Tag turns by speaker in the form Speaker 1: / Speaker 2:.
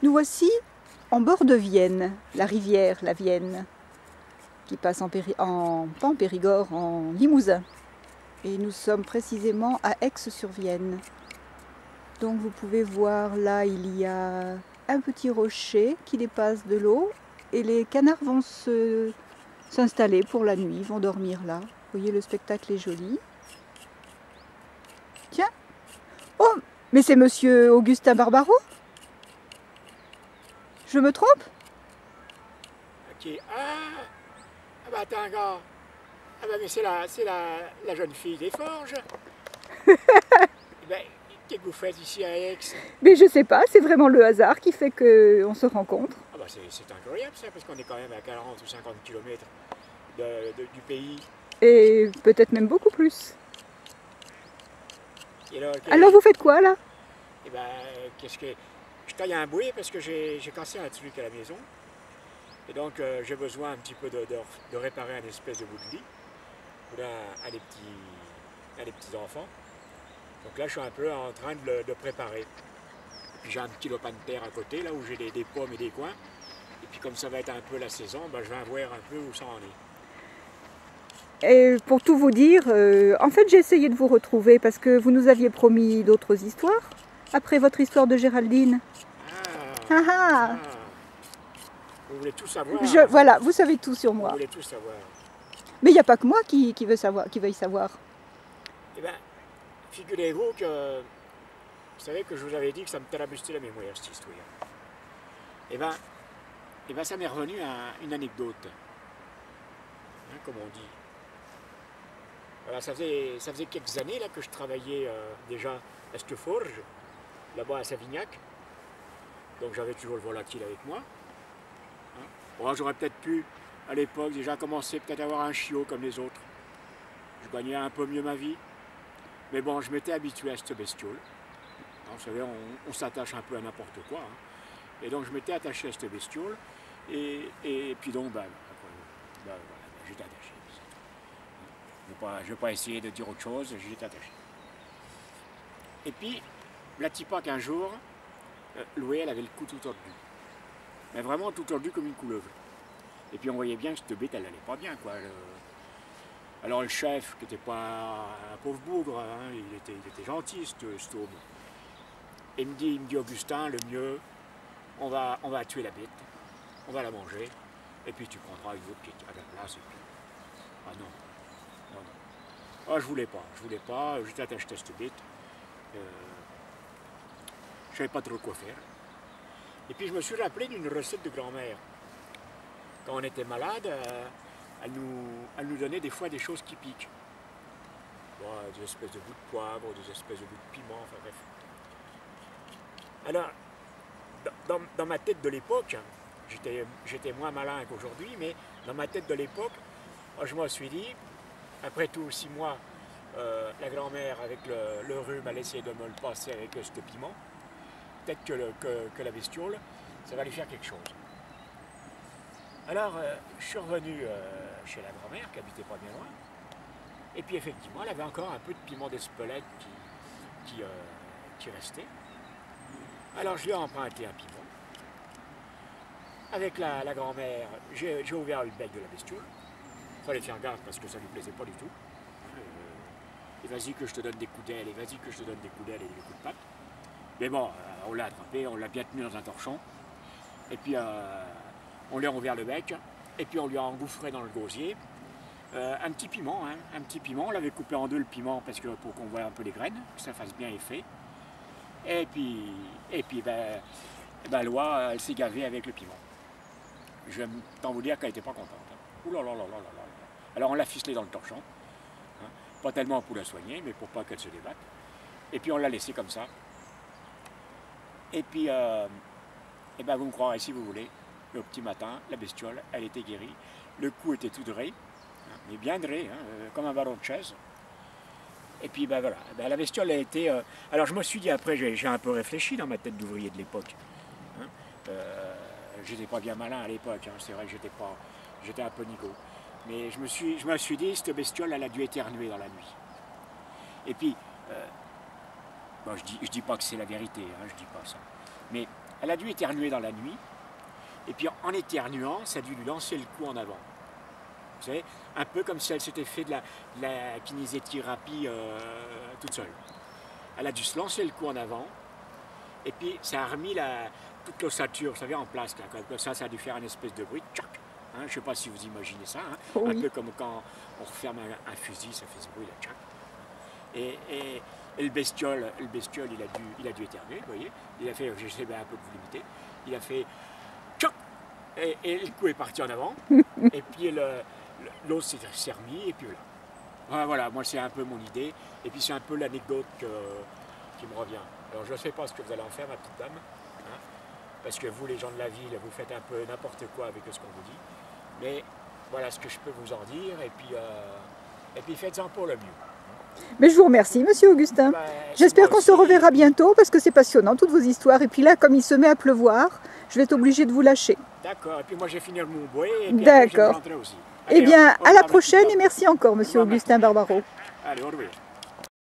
Speaker 1: Nous voici en bord de Vienne, la rivière, la Vienne, qui passe pas en Périgord, en Limousin. Et nous sommes précisément à Aix-sur-Vienne. Donc vous pouvez voir, là il y a un petit rocher qui dépasse de l'eau et les canards vont s'installer pour la nuit, vont dormir là. Vous voyez, le spectacle est joli. Tiens! Oh! Mais c'est monsieur Augustin Barbaro? Je me trompe?
Speaker 2: Ok. Ah bah attends, gars. Ah bah mais c'est la jeune fille des forges. Ben, qu'est-ce que vous faites ici à Aix?
Speaker 1: Mais je sais pas, c'est vraiment le hasard qui fait qu'on se rencontre.
Speaker 2: Ah bah c'est incroyable ça, parce qu'on est quand même à 40 ou 50 km du pays.
Speaker 1: Et peut-être même beaucoup plus.
Speaker 2: Et alors,
Speaker 1: Alors vous faites quoi là?
Speaker 2: et ben, qu'est-ce que... Je taille un bouet parce que j'ai cassé un truc à la maison. Et donc j'ai besoin un petit peu de réparer un espèce de bout de lit pour à des petits enfants. Donc là je suis un peu en train de le préparer. Et puis j'ai un petit lopin de terre à côté là où j'ai des pommes et des coins. Et puis comme ça va être un peu la saison, ben, je vais voir un peu où ça en est.
Speaker 1: Et pour tout vous dire, en fait j'ai essayé de vous retrouver parce que vous nous aviez promis d'autres histoires après votre histoire de Géraldine. Ah ah!
Speaker 2: Vous voulez tout savoir?
Speaker 1: Voilà, vous savez tout sur moi.
Speaker 2: Vous voulez tout savoir.
Speaker 1: Mais il n'y a pas que moi qui veuille savoir.
Speaker 2: Eh bien, figurez-vous que vous savez que je vous avais dit que ça me tarabustait la mémoire cette histoire. Eh bien ça m'est revenu à une anecdote, hein, comme on dit. Voilà, ça faisait quelques années là, que je travaillais déjà à cette forge, là-bas à Savignac. Donc j'avais toujours le volatile avec moi. Hein. Bon, j'aurais peut-être pu, à l'époque, déjà commencer peut-être à avoir un chiot comme les autres. Je gagnais un peu mieux ma vie. Mais bon, je m'étais habitué à cette bestiole. Hein, vous savez, on s'attache un peu à n'importe quoi. Hein. Et donc je m'étais attaché à cette bestiole. Et puis donc, voilà, j'étais attaché. Je ne vais pas essayer de dire autre chose, j'étais attaché. Et puis, la tipac un jour, Loué, elle avait le cou tout tordu. Mais vraiment tout tordu comme une couleuvre. Et puis on voyait bien que cette bête, elle allait pas bien, quoi. Alors le chef, qui n'était pas un pauvre bougre, hein, il était gentil, cet homme. Et il me dit Augustin, le mieux, on va tuer la bête, on va la manger, et puis tu prendras une autre qui est à la place, et puis... Ah non, non, non. Ah, je voulais pas, j'étais attaché à cette bête. Je savais pas trop quoi faire. Et puis je me suis rappelé d'une recette de grand-mère. Quand on était malade, elle nous donnait des fois des choses qui piquent. Bon, des espèces de bouts de poivre, des espèces de bouts de piment, enfin bref. Alors, dans ma tête de l'époque, j'étais moins malin qu'aujourd'hui, mais dans ma tête de l'époque, je me suis dit, après tout, 6 mois, la grand-mère avec le rhume, elle essayait de me le passer avec ce piment. Peut-être que la bestiole, ça va lui faire quelque chose. Alors, je suis revenu chez la grand-mère, qui habitait pas bien loin, et puis effectivement, elle avait encore un peu de piment d'Espelette qui restait. Alors, je lui ai emprunté un piment. Avec la grand-mère, j'ai ouvert le bec de la bestiole. Il fallait faire gaffe parce que ça ne lui plaisait pas du tout. Et vas-y que je te donne des coups d'aile, et vas-y que je te donne des coups d'aile et des coups de patte. Mais bon, on l'a attrapé, on l'a bien tenu dans un torchon. Et puis, on lui a ouvert le bec, et puis on lui a engouffré dans le gosier un petit piment, hein, un petit piment. On l'avait coupé en deux le piment parce que, pour qu'on voit un peu les graines, que ça fasse bien effet. Et puis Loi, elle s'est gavée avec le piment. Je vais tant vous dire qu'elle n'était pas contente. Hein. Ouh là là là là là là. Alors on l'a ficelé dans le torchon, hein, pas tellement pour la soigner, mais pour pas qu'elle se débatte. Et puis on l'a laissé comme ça. Et puis, vous me croirez si vous voulez, le petit matin, la bestiole, elle était guérie. Le cou était tout dré, hein, mais bien dré, hein, comme un ballon de chaise. Et puis voilà, la bestiole a été... alors je me suis dit après, j'ai un peu réfléchi dans ma tête d'ouvrier de l'époque. Hein, j'étais pas bien malin à l'époque, hein, c'est vrai que j'étais un peu nigo. Mais je me suis dit, cette bestiole, elle a dû éternuer dans la nuit. Et puis, bon, je dis pas que c'est la vérité, hein, je dis pas ça. Mais elle a dû éternuer dans la nuit, et puis en éternuant, ça a dû lui lancer le cou en avant. Vous savez, un peu comme si elle s'était fait de la kinésithérapie toute seule. Elle a dû se lancer le cou en avant, et puis ça a remis toute l'ossature, vous savez, en place. Là, ça a dû faire une espèce de bruit. Tchac, hein, je ne sais pas si vous imaginez ça, hein,
Speaker 1: oui.
Speaker 2: Un peu comme quand on referme un fusil, ça fait ce bruit là. Tchac. Et le bestiole, il a dû éternuer, vous voyez. Il a fait, j'essaie un peu de vous limiter, il a fait tchac, et le cou est parti en avant, et puis l'os s'est remis, et puis voilà. Voilà, moi c'est un peu mon idée, et puis c'est un peu l'anecdote qui me revient. Alors je ne sais pas ce que vous allez en faire, ma petite dame, hein, parce que vous, les gens de la ville, vous faites un peu n'importe quoi avec ce qu'on vous dit, mais voilà ce que je peux vous en dire, et puis faites-en pour le mieux.
Speaker 1: Mais je vous remercie, Monsieur Augustin. J'espère qu'on se reverra bientôt parce que c'est passionnant, toutes vos histoires. Et puis là, comme il se met à pleuvoir, je vais être obligée de vous lâcher.
Speaker 2: D'accord, et puis moi je vais finir mon bouet et puis
Speaker 1: après, je vais
Speaker 2: rentrer aussi.
Speaker 1: Eh bien, à la prochaine et merci encore, Monsieur Augustin Barbaro.
Speaker 2: Allez, au revoir.